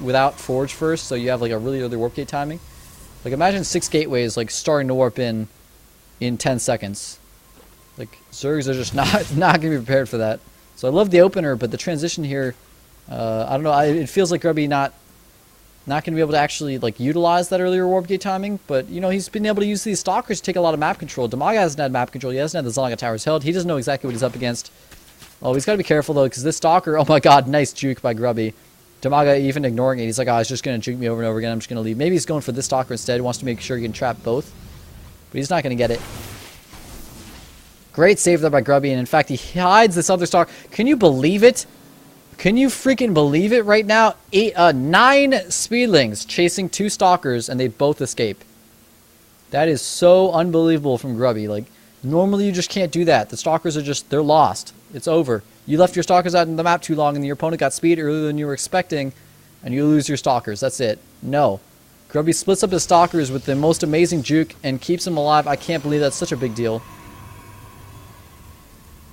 without Forge first, so you have like a really early warp gate timing. Like imagine 6 gateways like starting to warp in 10 seconds. Like Zergs are just not gonna be prepared for that. So I love the opener, but the transition here, I don't know. It feels like Grubby not gonna be able to actually like utilize that earlier warp gate timing. But you know he's been able to use these stalkers to take a lot of map control. Demaga hasn't had map control. He hasn't had the Zalaga towers held. He doesn't know exactly what he's up against. Oh, he's got to be careful though, because this stalker. Oh my God, nice juke by Grubby. Demaga even ignoring it. He's like, oh, he's just gonna juke me over and over again. I'm just gonna leave. Maybe he's going for this stalker instead. He wants to make sure he can trap both, but he's not gonna get it. Great save there by Grubby, and in fact, he hides this other stalker. Can you believe it? Can you freaking believe it right now? 9 speedlings chasing 2 stalkers, and they both escape. That is so unbelievable from Grubby. Like, normally you just can't do that. The stalkers are just, they're lost. It's over. You left your stalkers out in the map too long, and your opponent got speed earlier than you were expecting, and you lose your stalkers. That's it. No. Grubby splits up his stalkers with the most amazing juke and keeps them alive. I can't believe that's such a big deal.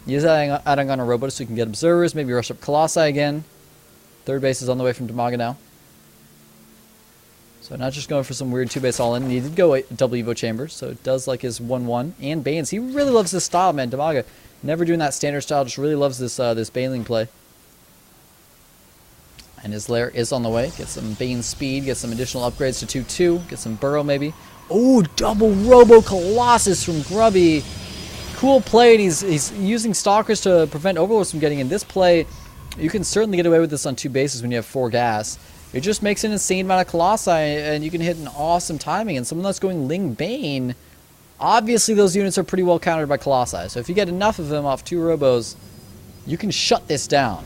He's adding on a robot so he can get observers, maybe rush up Colossi again. Third base is on the way from Demaga now. So not just going for some weird 2-base all-in. He did go double Evo chamber, so it does like his 1-1 and Banes. He really loves this style, man. Demaga never doing that standard style, just really loves this this Baneling play. And his lair is on the way. Get some Bane speed, get some additional upgrades to 2-2, get some Burrow maybe. Oh, double Robo Colossus from Grubby. Cool play, and he's using stalkers to prevent overlords from getting in. This play, you can certainly get away with this on 2 bases when you have 4 gas. It just makes an insane amount of Colossi, and you can hit an awesome timing. And someone that's going Ling Bane, obviously those units are pretty well countered by Colossi. So if you get enough of them off 2 Robos, you can shut this down.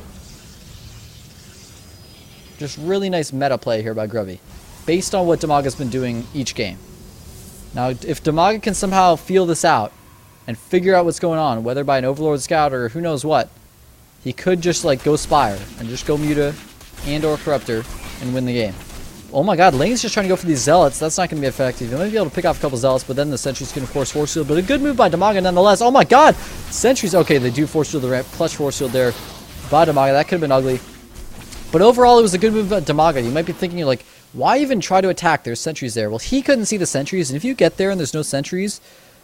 Just really nice meta play here by Grubby, based on what Demaga's been doing each game. Now, if Demaga can somehow feel this out, and figure out what's going on, whether by an Overlord Scout or who knows what, he could just like go Spire and just go Muta and or Corruptor and win the game. Oh my God, Lane's just trying to go for these Zealots. That's not going to be effective. You might be able to pick off a couple Zealots, but then the Sentries can of course Force Shield. But a good move by Demaga nonetheless. Oh my God, Sentries. Okay, they do Force Shield the ramp. Clutch Force Shield there by Demaga. That could have been ugly. But overall, it was a good move by Demaga. You might be thinking, you're like, why even try to attack? There's Sentries there. Well, he couldn't see the Sentries, and if you get there and there's no Sentries,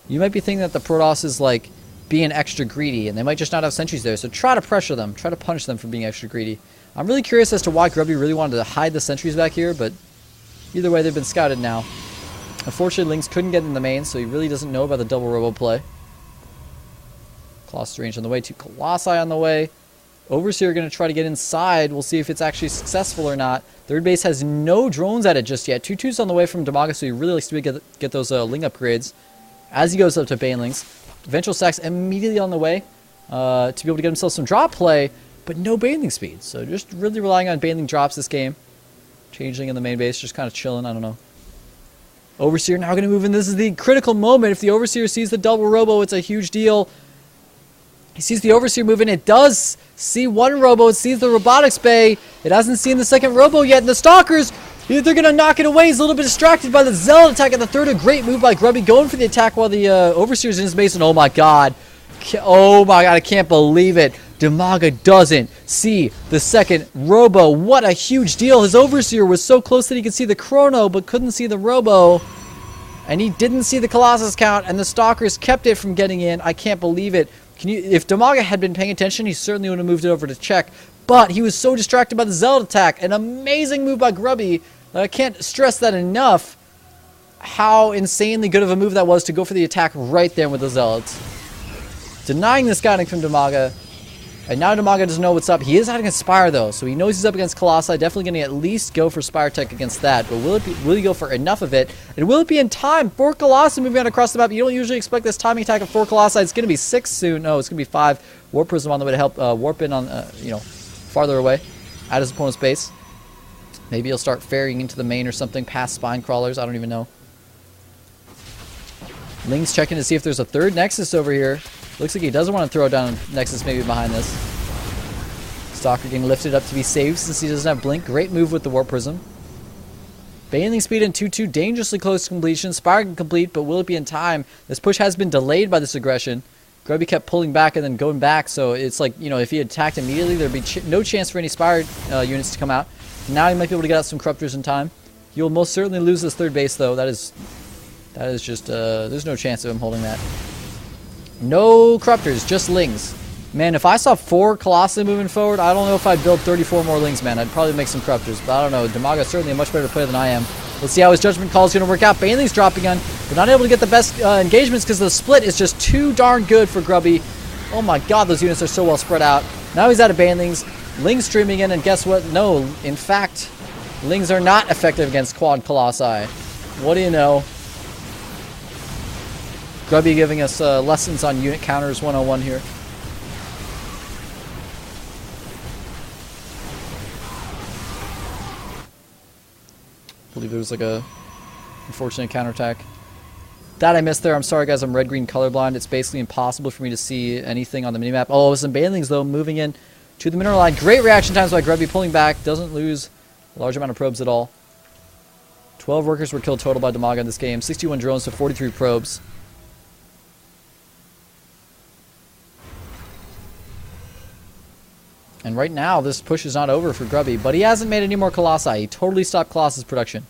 you might be thinking that the Protoss is like being extra greedy, and they might just not have Sentries there. So try to pressure them. Try to punish them for being extra greedy. I'm really curious as to why Grubby really wanted to hide the Sentries back here, but either way, they've been scouted now. Unfortunately, Lynx couldn't get in the main, so he really doesn't know about the double robo play. Colossus range on the way, 2 Colossi on the way. Overseer going to try to get inside. We'll see if it's actually successful or not. Third base has no drones at it just yet. 2-2's on the way from Demaga, so he really likes to get those Ling upgrades as he goes up to Banelings. Eventual stacks immediately on the way to be able to get himself some drop play, but no Baneling speed. So just really relying on Baneling drops this game. Changeling in the main base, just kind of chilling, I don't know. Overseer now going to move in. This is the critical moment. If the Overseer sees the double robo, it's a huge deal. He sees the Overseer moving. It does see one robo. It sees the robotics bay. It hasn't seen the second robo yet. And the Stalkers, they're going to knock it away. He's a little bit distracted by the Zealot attack at the third. A great move by Grubby going for the attack while the Overseer's in his base. And oh my God. Oh my God, I can't believe it. Demaga doesn't see the second robo. What a huge deal. His Overseer was so close that he could see the Chrono, but couldn't see the robo. And he didn't see the Colossus count, and the Stalkers kept it from getting in. I can't believe it. If Demaga had been paying attention, he certainly would have moved it over to check. But he was so distracted by the Zealot attack. An amazing move by Grubby. I can't stress that enough, how insanely good of a move that was to go for the attack right there with the Zealots. Denying the scouting from Demaga. And now Demaga doesn't know what's up. He is out against Spire, though, so he knows he's up against Colossi. Definitely going to at least go for Spire Tech against that. But will he go for enough of it? And will it be in time? 4 Colossi moving on across the map. You don't usually expect this timing attack of 4 Colossi. It's going to be 6 soon. No, it's going to be 5. Warp Prism on the way to help warp in on, farther away at his opponent's base. Maybe he'll start ferrying into the main or something past Spine Crawlers. I don't even know. Ling's checking to see if there's a third Nexus over here. Looks like he doesn't want to throw down a Nexus maybe behind this. Stalker getting lifted up to be safe since he doesn't have Blink. Great move with the Warp Prism. Baneling speed in 2-2, dangerously close to completion. Spire can complete, but will it be in time? This push has been delayed by this aggression. Grubby kept pulling back and then going back, so it's like, if he attacked immediately, there'd be no chance for any Spire units to come out. Now he might be able to get out some corruptors in time. He will most certainly lose this third base, though. That is just, there's no chance of him holding that. No corruptors, just lings. Man, if I saw 4 Colossi moving forward, I don't know if I'd build 34 more lings, man. I'd probably make some corruptors, but I don't know. DIMAGA is certainly a much better player than I am. Let's see how his judgment call is going to work out. Baneling's dropping on, but not able to get the best engagements because the split is just too darn good for Grubby. Oh my god, those units are so well spread out. Now he's out of Banelings. Lings streaming in, and guess what? No, in fact, lings are not effective against quad Colossi. What do you know? Grubby giving us lessons on unit counters 101 here. I believe there was like a unfortunate counterattack. That I missed there. I'm sorry, guys. I'm red-green colorblind. It's basically impossible for me to see anything on the minimap. Oh, some Banelings, though, moving in to the mineral line. Great reaction times by Grubby, pulling back. Doesn't lose a large amount of probes at all. 12 workers were killed total by DIMAGA in this game. 61 drones to 43 probes. And right now, this push is not over for Grubby, but he hasn't made any more Colossi. He totally stopped Colossus production.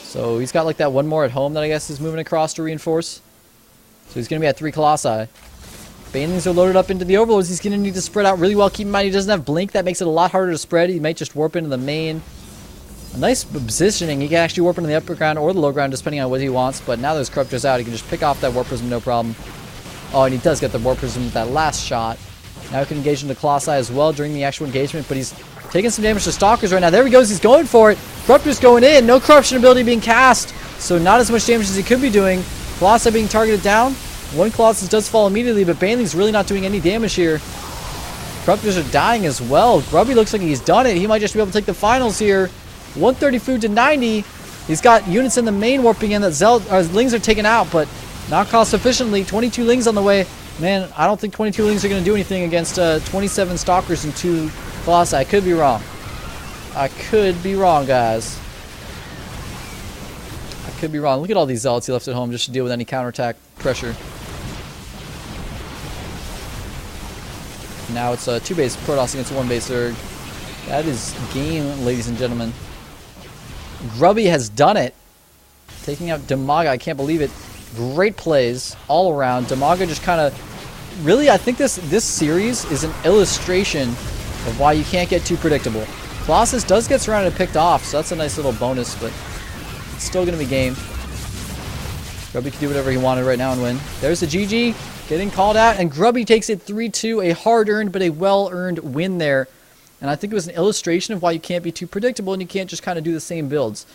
So he's got like that one more at home that I guess is moving across to reinforce. So he's going to be at 3 Colossi. Banelings are loaded up into the overlords. He's going to need to spread out really well. Keep in mind he doesn't have blink. That makes it a lot harder to spread. He might just warp into the main. A nice positioning. He can actually warp into the upper ground or the low ground depending on what he wants. But now there's corruptors out. He can just pick off that warp prism, no problem. Oh, and he does get the warp prism with that last shot. Now he can engage into Colossi as well during the actual engagement, but he's taking some damage to Stalkers right now. There he goes, he's going for it. Corruptor's going in, no corruption ability being cast, so not as much damage as he could be doing. Colossi being targeted down. One Colossus does fall immediately, but Baneling's really not doing any damage here. Corruptors are dying as well. Grubby looks like he's done it. He might just be able to take the finals here. 130 food to 90. He's got units in the main warping in that lings are taken out, but not cost sufficiently. 22 lings on the way. Man, I don't think 22 lings are going to do anything against 27 Stalkers and 2 Colossi. I could be wrong. I could be wrong, guys. I could be wrong. Look at all these zealots he left at home just to deal with any counterattack pressure. Now it's 2 base Protoss against 1 base Zerg. That is game, ladies and gentlemen. Grubby has done it. Taking out DIMAGA. I can't believe it. Great plays all around. DIMAGA just kind of... Really, I think this series is an illustration of why you can't get too predictable. Colossus does get surrounded and picked off, so that's a nice little bonus, but it's still going to be game. Grubby can do whatever he wanted right now and win. There's the GG getting called out, and Grubby takes it 3-2. A hard-earned but a well-earned win there. And I think it was an illustration of why you can't be too predictable and you can't just kind of do the same builds.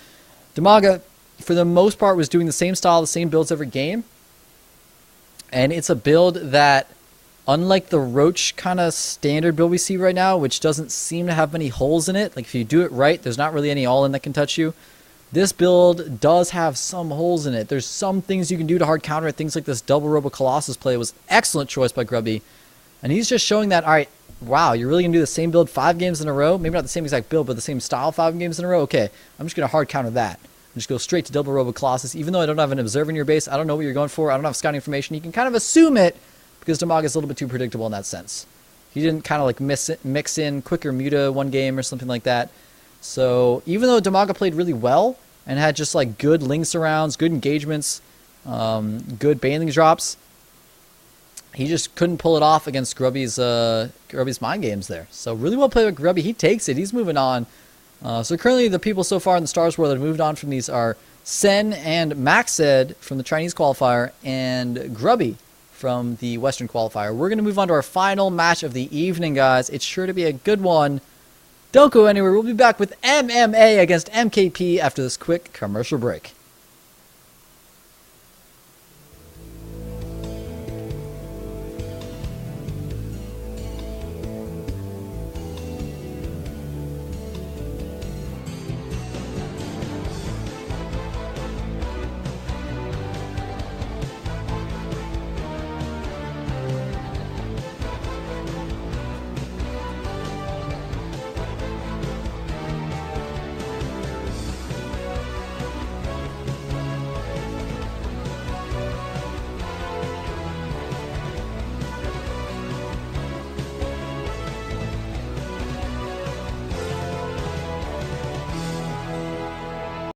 DIMAGA, for the most part, was doing the same style, the same builds every game. And it's a build that, unlike the Roach kind of standard build we see right now, which doesn't seem to have many holes in it, like if you do it right, there's not really any all-in that can touch you. This build does have some holes in it. There's some things you can do to hard counter it. Things like this double Robo Colossus play was excellent choice by Grubby. And he's just showing that, all right, wow, you're really going to do the same build 5 games in a row? Maybe not the same exact build, but the same style 5 games in a row? Okay, I'm just going to hard counter that. Just go straight to double Robo Colossus. Even though I don't have an observer in your base, I don't know what you're going for, I don't have scouting information, you can kind of assume it because DIMAGA is a little bit too predictable in that sense. He didn't kind of like mix in quicker Muta one game or something like that. So even though DIMAGA played really well and had just like good ling surrounds, good engagements, good Banelings drops, he just couldn't pull it off against Grubby's mind games there. So really well played by Grubby. He takes it. He's moving on. So currently the people so far in the Stars World that have moved on from these are Sen and Maxed from the Chinese qualifier and Grubby from the Western qualifier. We're going to move on to our final match of the evening, guys. It's sure to be a good one. Don't go anywhere. We'll be back with MMA against MKP after this quick commercial break.